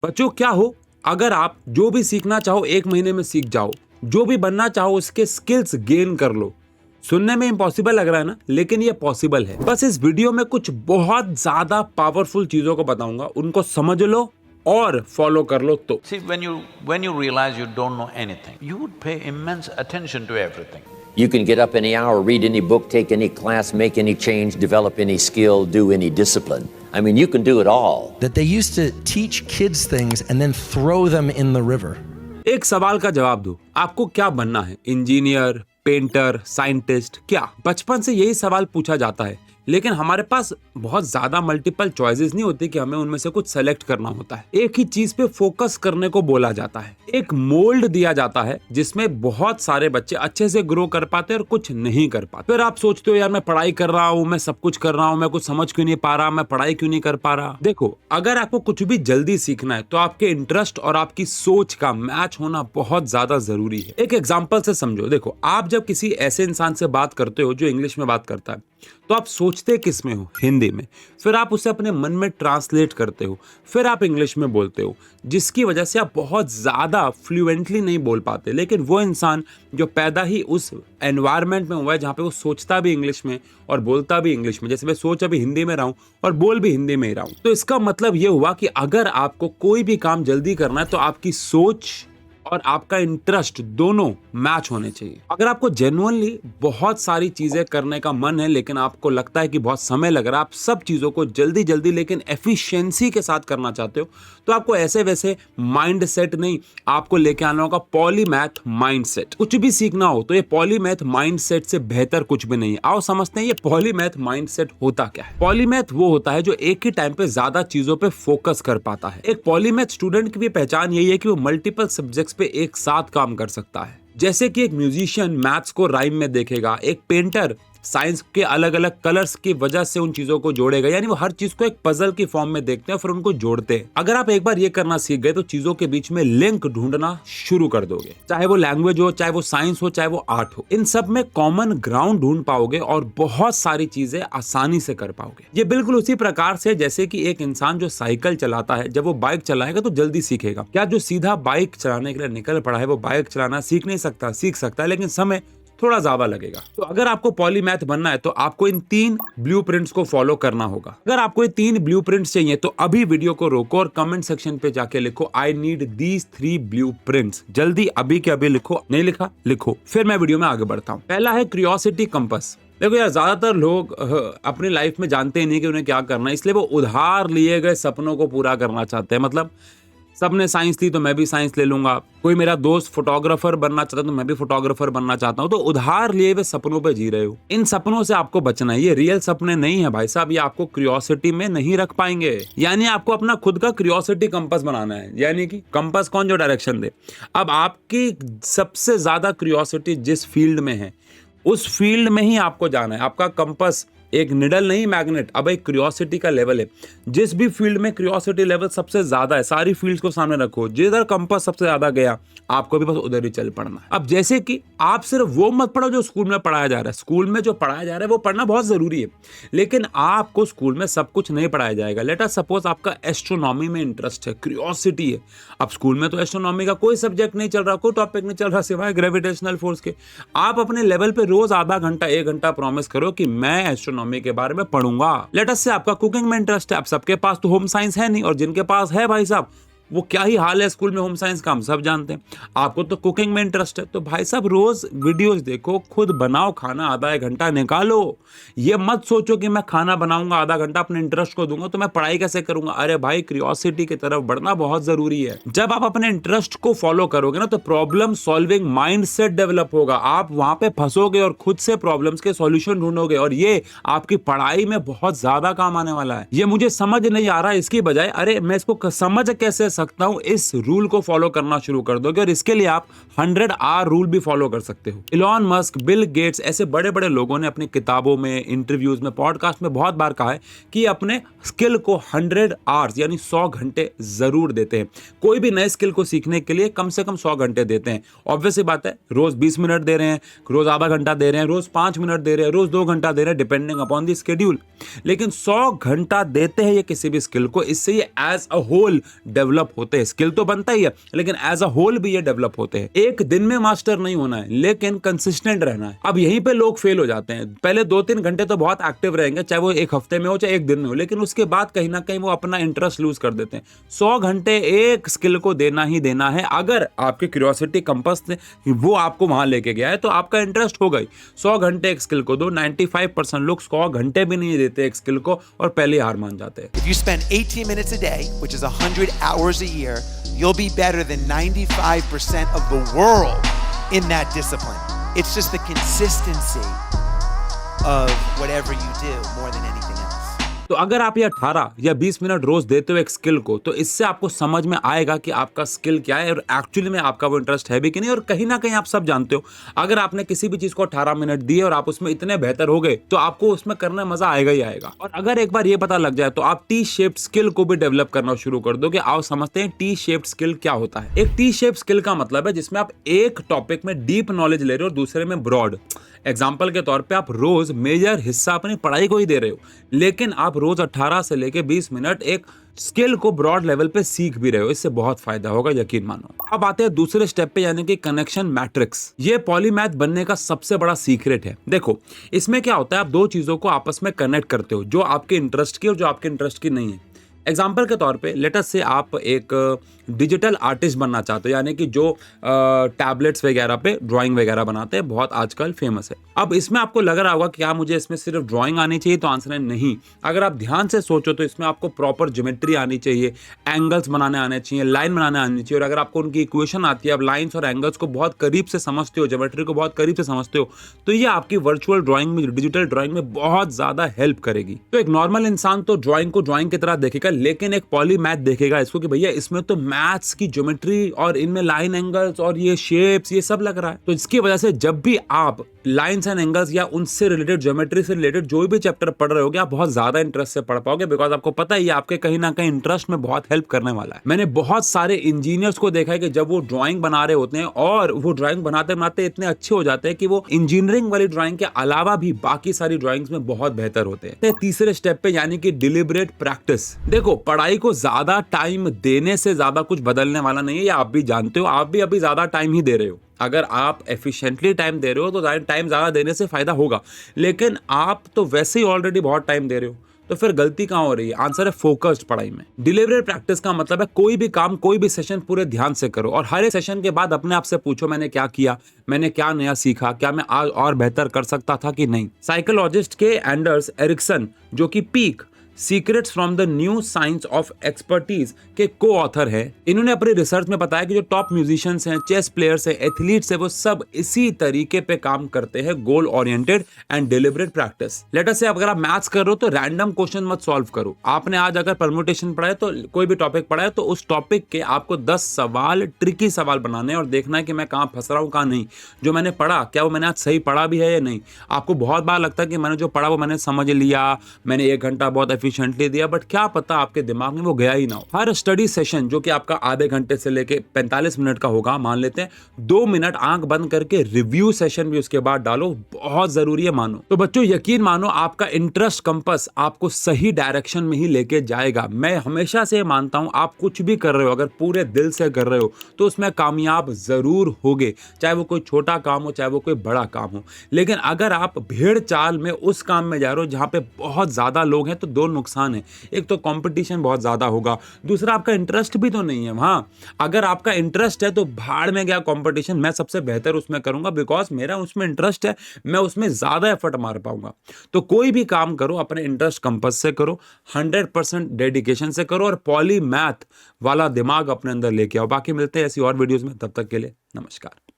बच्चों क्या हो, अगर आप जो भी सीखना चाहो 1 महीने में सीख जाओ, जो भी बनना चाहो उसके स्किल्स गेन कर लो। सुनने में इम्पॉसिबल लग रहा है ना, लेकिन ये पॉसिबल है। बस इस वीडियो में कुछ बहुत ज्यादा पावरफुल चीजों को बताऊंगा, उनको समझ लो और फॉलो कर लो तो। See, when you realize you don't know anything, you would pay immense attention to everything. You can get up any hour, read any book, take any class, make any change, develop any skill, do any discipline. I mean, you can do it all. That they used to teach kids things and then throw them in the river. एक सवाल का जवाब दो, आपको क्या बनना है? Engineer, painter, scientist, क्या? बचपन से यही सवाल पूछा जाता है, लेकिन हमारे पास बहुत ज्यादा मल्टीपल चॉइसेस नहीं होती कि हमें उनमें से कुछ सेलेक्ट करना होता है। एक ही चीज पे फोकस करने को बोला जाता है, एक मोल्ड दिया जाता है जिसमें बहुत सारे बच्चे अच्छे से ग्रो कर पाते हैं और कुछ नहीं कर पाते। फिर आप सोचते हो यार मैं पढ़ाई कर रहा हूँ, मैं सब कुछ कर रहा हूँ, मैं कुछ समझ क्यों नहीं पा रहा, मैं पढ़ाई क्यों नहीं कर पा रहा। देखो, अगर आपको कुछ भी जल्दी सीखना है तो आपके इंटरेस्ट और आपकी सोच का मैच होना बहुत ज्यादा जरूरी है। एक एग्जाम्पल से समझो। देखो, आप जब किसी ऐसे इंसान से बात करते हो जो इंग्लिश में बात करता है, तो आप सोचते किस में हो? हिंदी में। फिर आप उसे अपने मन में ट्रांसलेट करते हो, फिर आप इंग्लिश में बोलते हो, जिसकी वजह से आप बहुत ज़्यादा फ्लुएंटली नहीं बोल पाते। लेकिन वो इंसान जो पैदा ही उस एनवायरनमेंट में हुआ है जहाँ पे वो सोचता भी इंग्लिश में और बोलता भी इंग्लिश में, जैसे मैं सोच अभी हिंदी में रहा हूँ और बोल भी हिंदी में ही रहा हूँ, तो इसका मतलब ये हुआ कि अगर आपको कोई भी काम जल्दी करना है तो आपकी सोच और आपका इंटरेस्ट दोनों मैच होने चाहिए। अगर आपको जेन्युइनली बहुत सारी चीजें करने का मन है, लेकिन आपको लगता है कि बहुत समय लग रहा है, आप सब चीजों को जल्दी जल्दी लेकिन एफिशिएंसी के साथ करना चाहते हो, तो आपको ऐसे वैसे माइंड सेट नहीं, आपको लेके आना होगा पॉलीमैथ माइंड सेट। कुछ भी सीखना हो तो ये पॉलीमैथ माइंड सेट से बेहतर कुछ भी नहीं है। आओ समझते हैं ये पॉलीमैथ माइंड सेट होता क्या है। पॉलीमैथ वो होता है जो एक ही टाइम पे ज्यादा चीजों पे फोकस कर पाता है। एक पॉलीमैथ स्टूडेंट की भी पहचान यही है कि वो मल्टीपल सब्जेक्ट्स पे एक साथ काम कर सकता है। जैसे कि एक म्यूजिशियन मैथ्स को राइम में देखेगा, एक पेंटर साइंस के अलग अलग कलर्स की वजह से उन चीजों को जोड़ेगा, यानी वो हर चीज को एक पजल की फॉर्म में देखते हैं फिर उनको जोड़ते हैं। अगर आप एक बार ये करना सीख गए तो चीजों के बीच में लिंक ढूंढना शुरू कर दोगे, चाहे वो लैंग्वेज हो, चाहे वो साइंस हो, चाहे वो आर्ट हो। इन सब में कॉमन ग्राउंड ढूंढ पाओगे और बहुत सारी चीजें आसानी से कर पाओगे। ये बिल्कुल उसी प्रकार से जैसे कि एक इंसान जो साइकिल चलाता है, जब वो बाइक चलाएगा तो जल्दी सीखेगा। क्या जो सीधा बाइक चलाने के लिए निकल पड़ा है वो बाइक चलाना सीख नहीं सकता? सीख सकता है, लेकिन समय थोड़ा ज्यादा लगेगा। तो अगर आपको पॉलीमैथ बनना है तो आपको इन 3 ब्लूप्रिंट्स को फॉलो करना होगा। अगर आपको ये 3 ब्लूप्रिंट्स चाहिए तो अभी वीडियो को रोको और कमेंट सेक्शन पे जाके लिखो आई नीड दीज 3 ब्लूप्रिंट्स। जल्दी अभी के अभी लिखो, नहीं लिखा लिखो, फिर मैं वीडियो में आगे बढ़ता हूँ। पहला है क्यूरियोसिटी कंपास। देखो यार, ज्यादातर लोग अपनी लाइफ में जानते ही नहीं कि उन्हें क्या करना है, इसलिए वो उधार लिए गए सपनों को पूरा करना चाहते हैं। मतलब सबने साइंस ली तो मैं भी साइंस ले लूंगा, कोई मेरा दोस्त फोटोग्राफर बनना चाहता है तो मैं भी फोटोग्राफर बनना चाहता हूं। तो उधार लिए हुए सपनों पे जी रहे हो। इन सपनों से आपको बचना है। ये रियल सपने नहीं है भाई साहब, ये आपको क्यूरियोसिटी में नहीं रख पाएंगे। यानी आपको अपना खुद का क्यूरियोसिटी कंपास बनाना है, यानी कि कंपास कौन जो डायरेक्शन दे। अब आपकी सबसे ज्यादा क्यूरियोसिटी जिस फील्ड में है उस फील्ड में ही आपको जाना है। आपका कंपास एक निडल नहीं, मैग्नेट। अब एक क्यूरियोसिटी का लेवल है, जिस भी फील्ड में क्यूरियोसिटी लेवल सबसे ज्यादा है, सारी फील्ड्स को सामने रखो, जिधर कंपास सबसे ज्यादा गया आपको भी बस उधर ही चल पड़ना है। अब जैसे कि आप सिर्फ वो मत पढ़ो जो स्कूल में पढ़ाया जा रहा है। स्कूल में जो पढ़ाया जा रहा है वो पढ़ना बहुत जरूरी है, लेकिन आपको स्कूल में सब कुछ नहीं पढ़ाया जाएगा। लेट अस सपोज आपका एस्ट्रोनॉमी में इंटरेस्ट है, क्यूरियोसिटी है। अब स्कूल में तो एस्ट्रोनॉमी का कोई सब्जेक्ट नहीं चल रहा, कोई टॉपिक नहीं चल रहा सिवाय ग्रेविटेशनल फोर्स के। आप अपने लेवल पे रोज आधा घंटा 1 घंटा प्रॉमिस करो कि मैं एस्ट्रोनॉमी के बारे में पढ़ूंगा। लेट अस से आपका कुकिंग में इंटरेस्ट है। अब सबके पास तो होम साइंस है नहीं, और जिनके पास है भाई साहब वो क्या ही हाल है स्कूल में होम साइंस का, हम सब जानते हैं। आपको तो कुकिंग में इंटरेस्ट है तो भाई साहब रोज वीडियोस देखो, खुद बनाओ खाना, आधा 1 घंटा निकालो। ये मत सोचो कि मैं खाना बनाऊंगा आधा घंटा अपने इंटरेस्ट को दूंगा तो मैं पढ़ाई कैसे करूंगा। अरे भाई, क्यूरियोसिटी की तरफ बढ़ना बहुत जरूरी है। जब आप अपने इंटरेस्ट को फॉलो करोगे ना तो problem solving mind set develop होगा। आप वहां पे फंसोगे और खुद से प्रॉब्लम्स के सॉल्यूशन ढूंढोगे, और ये आपकी पढ़ाई में बहुत ज्यादा काम आने वाला है। ये मुझे समझ नहीं आ रहा, इसकी बजाय अरे मैं इसको समझ कैसे सकता हूं, इस रूल को फॉलो करना शुरू कर दोगे। और इसके लिए आप 100 आवर रूल भी फॉलो कर सकते हो। इलॉन मस्क, बिल गेट्स, ऐसे बड़े बड़े लोगों ने अपनी किताबों में, इंटरव्यूज में, पॉडकास्ट में बहुत बार कहा है कि अपने स्किल को 100 आवर्स यानी 100 घंटे जरूर देते हैं। कोई भी नए स्किल को सीखने के लिए कम से कम 100 घंटे देते हैं। ऑब्वियस बात है, रोज 20 मिनट दे रहे हैं, रोज आधा घंटा दे रहे हैं, रोज 5 मिनट दे रहे हैं, रोज 2 घंटा दे रहे हैं, डिपेंडिंग अपॉन द शेड्यूल। लेकिन 100 घंटा देते हैं ये किसी भी स्किल को, इससे ये as a whole develop develop होते हैं। स्किल तो बनता ही है, लेकिन एज अ होल भी ये डेवलप होते हैं। एक दिन में मास्टर नहीं होना है, लेकिन कंसिस्टेंट रहना है। अब यहीं पे लोग फेल हो जाते हैं। पहले 2-3 घंटे तो बहुत एक्टिव रहेंगे, चाहे वो एक हफ्ते में हो चाहे एक दिन में हो, लेकिन उसके बाद कहीं ना कहीं वो अपना इंटरेस्ट लूज कर देते हैं। 100 घंटे एक स्किल को देना ही देना है। अगर आपके क्यूरियोसिटी कंपास से वो आपको वहां लेके गया है तो आपका इंटरेस्ट हो गई। 100 घंटे एक स्किल को दो। 95% लोग 100 घंटे भी नहीं देते एक स्किल को और पहले हार मान जाते हैं। If you spend 18 minutes a day, which is 100 hours a year, you'll be better than 95% of the world in that discipline. It's just the consistency of whatever you do more than anything else. तो अगर आप ये 18 या 20 minute रोज देते हो एक skill को, तो इससे आपको समझ में आएगा कि आपका स्किल क्या है और एक्चुअली में आपका वो इंटरेस्ट है भी कि नहीं। और कहीं ना कहीं आप सब जानते हो, अगर आपने किसी भी चीज को 18 मिनट दिए और आप उसमें इतने बेहतर हो गए तो आपको उसमें करने में मजा आएगा ही आएगा। और अगर एक बार ये पता लग जाए तो आप टी शेप्ड स्किल को भी डेवलप करना शुरू कर दो। कि आओ समझते हैं टी शेप्ड स्किल क्या होता है। एक टी शेप्ड स्किल का मतलब है जिसमें आप एक टॉपिक में डीप नॉलेज ले रहे हो और दूसरे में ब्रॉड। एग्जाम्पल के तौर पे आप रोज मेजर हिस्सा अपनी पढ़ाई को ही दे रहे हो, लेकिन आप रोज 18 से लेके 20 मिनट एक स्किल को ब्रॉड लेवल पे सीख भी रहे हो। इससे बहुत फायदा होगा, यकीन मानो। अब आते हैं दूसरे स्टेप पे, यानी कि कनेक्शन मैट्रिक्स। ये पॉलीमैथ बनने का सबसे बड़ा सीक्रेट है। देखो इसमें क्या होता है, आप दो चीजों को आपस में कनेक्ट करते हो, जो आपके इंटरेस्ट की और जो आपके इंटरेस्ट की नहीं है। एग्जाम्पल के तौर पे लेट अस से आप एक डिजिटल आर्टिस्ट बनना चाहते हो, यानी कि जो टैबलेट्स वगैरह पे ड्राइंग वगैरह बनाते हैं, बहुत आजकल फेमस है। अब इसमें आपको लग रहा होगा कि क्या मुझे इसमें सिर्फ ड्राइंग आनी चाहिए, तो आंसर है नहीं। अगर आप ध्यान से सोचो तो इसमें आपको प्रॉपर ज्योमेट्री आनी चाहिए, एंगल्स बनाने आने चाहिए, लाइन बनाने आनी चाहिए। और अगर आपको उनकी इक्वेशन आती है, आप लाइन्स और एंगल्स को बहुत करीब से समझते हो, ज्योमेट्री को बहुत करीब से समझते हो, तो ये आपकी वर्चुअल ड्राइंग में, डिजिटल ड्राइंग में बहुत ज्यादा हेल्प करेगी। तो एक नॉर्मल इंसान तो ड्राइंग को ड्राइंग की तरह देखेगा, लेकिन एक पॉलीमैथ देखेगा इसको कि भैया इसमें तो मैथ्स की ज्योमेट्री और इनमें लाइन एंगल्स और ये शेप्स ये सब लग रहा है। तो इसकी वजह से जब भी आप लाइन्स एंड एंगल्स या उनसे रिलेटेड ज्योमेट्री से रिलेटेड जो भी चैप्टर पढ़ रहे होगे, आप बहुत ज्यादा इंटरेस्ट से पढ़ पाओगे, बिकॉज आपको पता है ये आपके कहीं ना कहीं इंटरेस्ट में बहुत हेल्प करने वाला है। मैंने बहुत सारे इंजीनियर्स को देखा है कि जब वो ड्राइंग बना रहे होते हैं और वो ड्राइंग बनाते बनाते इतने अच्छे हो जाते हैं कि वो इंजीनियरिंग वाली ड्राइंग के अलावा भी बाकी सारी ड्राइंग्स में बहुत बेहतर होते हैं। तीसरे स्टेप पे, यानी कि डिलिबरेट प्रैक्टिस। देखो पढ़ाई को ज्यादा टाइम देने से ज्यादा कुछ बदलने वाला नहीं है, ये आप भी जानते हो। आप भी अभी ज्यादा टाइम ही दे रहे हो। अगर आप एफिशिएंटली टाइम दे रहे हो तो टाइम ज्यादा देने से फायदा होगा, लेकिन आप तो वैसे ही ऑलरेडी बहुत टाइम दे रहे हो, तो फिर गलती कहां हो रही है? आंसर है फोकस्ड पढ़ाई में। डिलीवरेट प्रैक्टिस का मतलब है कोई भी काम, कोई भी सेशन पूरे ध्यान से करो और हर एक सेशन के बाद अपने आप से पूछो मैंने क्या किया, मैंने क्या नया सीखा, क्या मैं आज और बेहतर कर सकता था कि नहीं। साइकोलॉजिस्ट के एंडर्स एरिक्सन, जो कि peak secrets from the new science of expertise के को ऑथर है, इन्होंने अपनी रिसर्च में बताया कि जो टॉप म्यूजिशियंस हैं, चेस प्लेयर्स हैं, एथलीट्स हैं, वो सब इसी तरीके पे काम करते हैं, goal oriented and deliberate practice. Let us से अगर आप मैथ्स कर रहे हो तो रैंडम क्वेश्चन मत सॉल्व करो। आपने आज अगर परम्यूटेशन पढ़ा है, तो कोई भी टॉपिक पढ़ा है, तो उस टॉपिक के आपको 10 सवाल, ट्रिकी सवाल बनाने और देखना है कि मैं कहाँ फंस रहा हूँ कहाँ नहीं। जो मैंने पढ़ा, क्या वो मैंने आज सही पढ़ा भी है या नहीं। आपको बहुत बार लगता है कि मैंने जो पढ़ा वो मैंने समझ लिया, मैंने 1 घंटा बहुत एफिशिएंटली दिया, बट क्या पता आपके दिमाग में वो गया ही ना हो। हर स्टडी सेशन जो कि आपका आधे घंटे से लेके 45 मिनट का होगा, मान लेते हैं 2 मिनट आंख बंद करके रिव्यू सेशन भी उसके बाद डालो, बहुत जरूरी है मानो। तो बच्चों यकीन मानो, आपका इंटरेस्ट कंपास आपको सही डायरेक्शन में ही लेके जाएगा। मैं हमेशा से मानता हूं, आप कुछ भी कर रहे हो, अगर पूरे दिल से कर रहे हो तो उसमें कामयाब जरूर होगे, चाहे वो कोई छोटा काम हो, चाहे वो कोई बड़ा काम हो। लेकिन अगर आप भेड़ चाल में उस काम में जा रहे हो जहां पे बहुत ज्यादा लोग हैं, तो 2 नुकसान है। एक तो कंपटीशन बहुत ज्यादा होगा, दूसरा आपका इंटरेस्ट भी तो नहीं है वहां। अगर आपका इंटरेस्ट है तो भाड़ में गया कंपटीशन, मैं सबसे बेहतर उसमें करूंगा बिकॉज मेरा उसमें इंटरेस्ट है, मैं उसमें ज्यादा एफर्ट मार पाऊंगा। तो कोई भी काम करो अपने इंटरेस्ट कंपास से करो, 100% डेडिकेशन से करो और पॉलीमैथ वाला दिमाग अपने अंदर लेके आओ। बाकी मिलते हैं ऐसी और वीडियोस में, तब तक के लिए नमस्कार।